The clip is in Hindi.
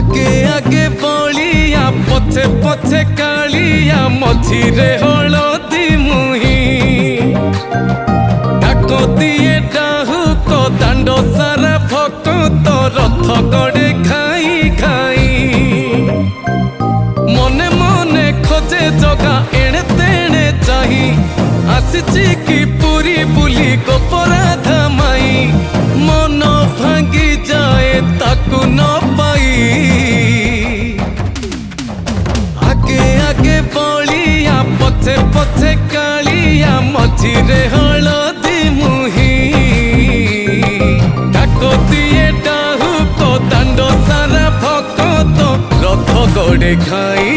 आगे आगे बलिया पछे पछे कालिया मझिरे हलदी मुही डाक दिए डाहुक दांड सारा भक्त रथ गड़े खाई खाई मने मने खोजे जगा एणे तेणे चाही आसिची कि पुरी बुली गोपराधा माई मन भांगी जाए ताकू न पाई आगे आगे बलिया पछे पछे कालिया मझिरे हलदी मुही डाक दिए डाहुक दांड सारा भक्त रथ गड़े खाई